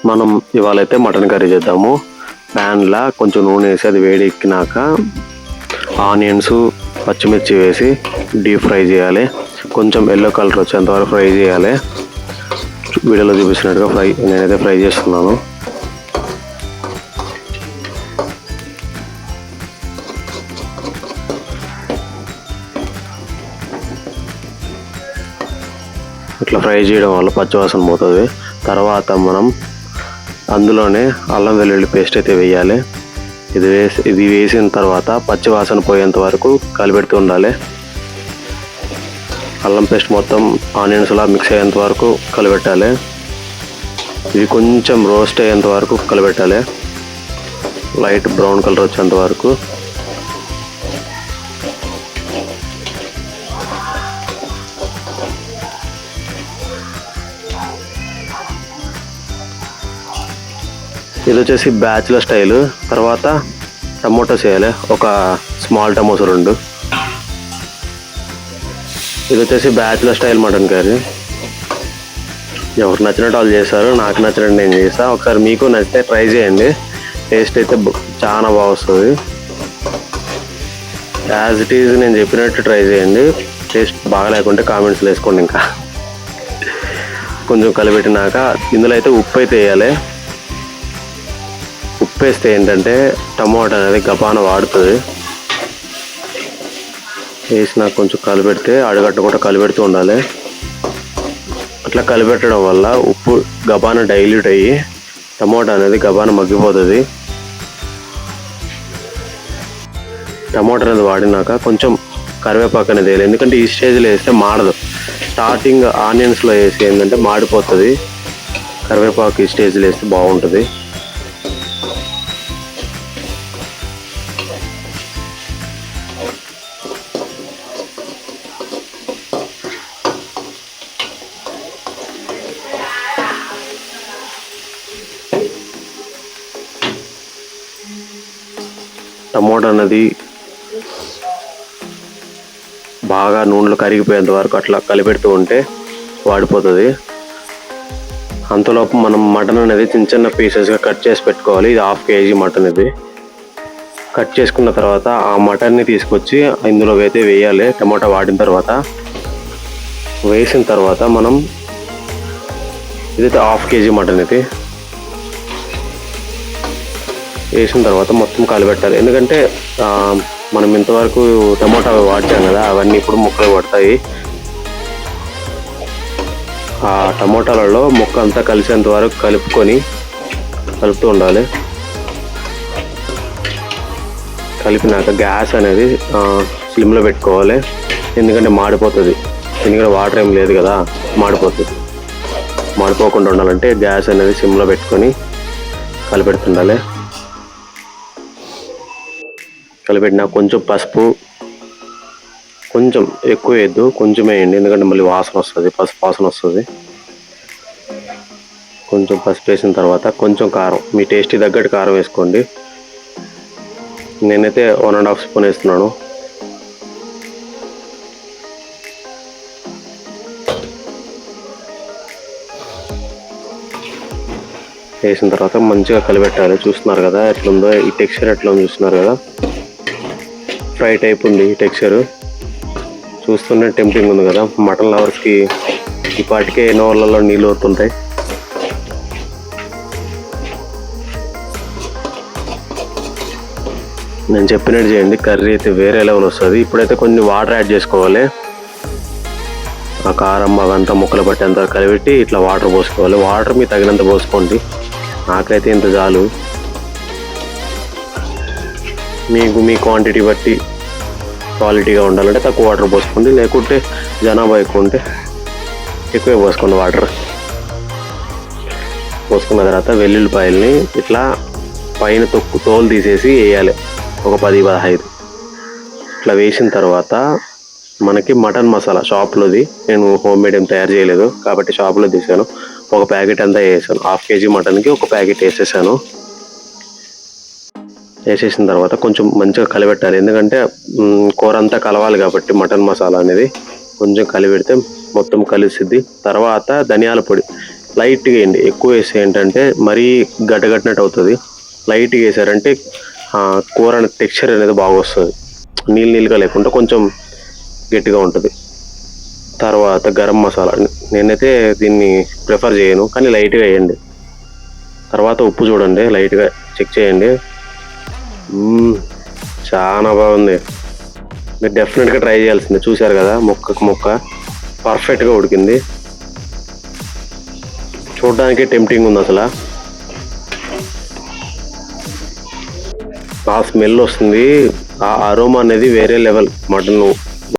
మనం ఇవాళ అయితే మటన్ కర్రీ చేద్దాము. ప్యాన్లో కొంచెం నూనె వేసి అది వేడి ఎక్కినాక ఆనియన్స్ పచ్చిమిర్చి వేసి డీప్ ఫ్రై చేయాలి. కొంచెం ఎల్లో కలర్ వచ్చేంత వరకు ఫ్రై చేయాలి. వీడియోలో చూపిస్తున్నట్టుగా నేనైతే ఫ్రై చేస్తున్నాను. ఇట్లా ఫ్రై చేయడం వల్ల పచ్చివాసన పోతుంది. తర్వాత మనం అందులోనే అల్లం వెల్లుల్లి పేస్ట్ అయితే వేయాలి. ఇది వేసిన తర్వాత పచ్చివాసన పోయేంత వరకు కలిపెడుతూ ఉండాలి. అల్లం పేస్ట్ మొత్తం ఆనియన్స్లా మిక్స్ అయ్యేంత వరకు కలిపెట్టాలి. ఇది కొంచెం రోస్ట్ అయ్యేంత వరకు కలిపెట్టాలి. లైట్ బ్రౌన్ కలర్ వచ్చేంత వరకు. ఇది వచ్చేసి బ్యాచులర్ స్టైల్. తర్వాత టమోటాస్ వేయాలి, ఒక స్మాల్ టమోటో 2. ఇది వచ్చేసి బ్యాచులర్ స్టైల్ మటన్ కర్రీ. ఎవరు నచ్చినట్టు వాళ్ళు చేస్తారు, నాకు నచ్చినట్టు నేను చేస్తాను. ఒకసారి మీకు నచ్చితే ట్రై చేయండి. టేస్ట్ అయితే చాలా బాగా వస్తుంది. యాజ్ ఇట్ ఈజ్ నేను చెప్పినట్టు ట్రై చేయండి. టేస్ట్ బాగా లేకుంటే కామెంట్స్లో వేసుకోండి. ఇంకా కొంచెం కలిపెట్టినాక ఇందులో అయితే ఉప్పు అయితే వేయాలి. ఉప్పు వేస్తే ఏంటంటే టమోటా అనేది గబాన వాడుతుంది. వేసినాక కొంచెం కలిపెడితే అడగట్టు కూడా కలిపెడుతూ ఉండాలి. అట్లా కలిపెట్టడం వల్ల ఉప్పు గబాన డైల్యూట్ అయ్యి టమోటా అనేది గబాన మగ్గిపోతుంది. టమోటా అనేది వాడినాక కొంచెం కరివేపాకు అనేది వేయాలి. ఎందుకంటే ఈ స్టేజ్లో వేస్తే మాడదు. స్టార్టింగ్ ఆనియన్స్లో వేసి ఏంటంటే మాడిపోతుంది. కరివేపాకు ఈ స్టేజ్లో వేస్తే బాగుంటుంది. టమోటా అనేది బాగా నూనెలో కరిగిపోయేంత వరకు అట్లా కలిపెడుతూ ఉంటే వాడిపోతుంది. అంతలోపు మనం మటన్ అనేది చిన్న చిన్న పీసెస్గా కట్ చేసి పెట్టుకోవాలి. ఇది 1/2 kg మటన్. ఇది కట్ చేసుకున్న తర్వాత ఆ మటన్ని తీసుకొచ్చి ఇందులో అయితే వేయాలి. టమోటా వాడిన తర్వాత వేసిన తర్వాత మనం ఇదైతే 1/2 kg మటన్ ఇది వేసిన తర్వాత మొత్తం కలిపెట్టాలి. ఎందుకంటే మనం ఇంతవరకు టమోటా వాడాం కదా, అవన్నీ ఇప్పుడు ముక్కలు పడతాయి. ఆ టమోటాలలో ముక్క అంతా కలిసేంత వరకు కలుపుతూ ఉండాలి. కలిపినాక గ్యాస్ అనేది స్లిమ్లో పెట్టుకోవాలి. ఎందుకంటే మాడిపోతుంది. ఎందుకంటే వాటర్ ఏం లేదు కదా, మాడిపోతుంది. మాడిపోకుండా ఉండాలంటే గ్యాస్ అనేది సిమ్లో పెట్టుకొని కలిపెడుతుండాలి. కలిపెట్టినా కొంచెం పసుపు, కొంచెం ఎక్కువ వేయద్దు, కొంచెం వేయండి. ఎందుకంటే మళ్ళీ వాసన వస్తుంది, పసుపు వాసన వస్తుంది. కొంచెం పసుపు వేసిన తర్వాత కొంచెం కారం, మీ టేస్ట్కి తగ్గట్టు కారం వేసుకోండి. నేనైతే 1.5 స్పూన్ వేస్తున్నాను. వేసిన తర్వాత మంచిగా కలిపెట్టాలి. చూస్తున్నారు కదా ఎట్లుందో, ఈ టెక్స్చర్ ఎట్లా ఉందో చూస్తున్నారు కదా. ఫ్రై టైప్ ఉంది ఈ టెక్స్చర్. చూస్తుంటే టెంప్టింగ్ ఉంది కదా. మటన్ లవర్స్కి ఈ పాటికే నోళ్ళలో నీళ్ళు అవుతుంటాయి. నేను చెప్పినట్టు చేయండి, కర్రీ అయితే వేరే లెవెల్ వస్తుంది. ఇప్పుడైతే కొన్ని వాటర్ యాడ్ చేసుకోవాలి. ఆ కారం అవంతా ముక్కలు పట్టేంత కలిపెట్టి ఇట్లా వాటర్ పోసుకోవాలి. వాటర్ మీ తగినంత పోసుకోండి. నాకైతే ఇంత చాలు. మీకు మీ క్వాంటిటీ బట్టి క్వాలిటీగా ఉండాలంటే తక్కువ వాటర్ పోసుకోండి. లేకుంటే జనాభా ఎక్కువ ఉంటే ఎక్కువే పోసుకోండి వాటర్. పోసుకున్న తర్వాత వెల్లుల్లిపాయల్ని ఇట్లా పైన తోలు తీసేసి వేయాలి. ఒక 10-15 ఇట్లా వేసిన తర్వాత మనకి మటన్ మసాలా షాప్లోది, నేను హోమ్ మేడ్ ఏం తయారు చేయలేదు కాబట్టి షాప్లో తీసాను. ఒక ప్యాకెట్ అంతా వేసాను. 1/2 kg మటన్కి ఒక ప్యాకెట్ వేసేసాను. వేసేసిన తర్వాత కొంచెం మంచిగా కలిపెట్టాలి. ఎందుకంటే కూర అంతా కలవాలి కాబట్టి మటన్ మసాలా అనేది కొంచెం కలిపెడితే మొత్తం కలిసిద్ది. తర్వాత ధనియాల పొడి, లైట్గా వేయండి. ఎక్కువ వేస్తే ఏంటంటే మరీ గడ్డగట్టినట్టు అవుతుంది. లైట్గా వేసారంటే కూర టెక్స్చర్ అనేది బాగా వస్తుంది. నీళ్ళుగా లేకుండా కొంచెం గట్టిగా ఉంటుంది. తర్వాత గరం మసాలా, నేనైతే దీన్ని ప్రిఫర్ చేయను, కానీ లైట్గా వేయండి. తర్వాత ఉప్పు చూడండి, లైట్గా చెక్ చేయండి. చాలా బాగుంది. మీరు డెఫినెట్గా ట్రై చేయాల్సిందే. చూశారు కదా, ముక్కకు ముక్క పర్ఫెక్ట్గా ఉడికింది. చూడడానికి టెంప్టింగ్ ఉంది అసలు. ఆ స్మెల్ వస్తుంది, ఆ అరోమా అనేది వేరే లెవెల్. మటన్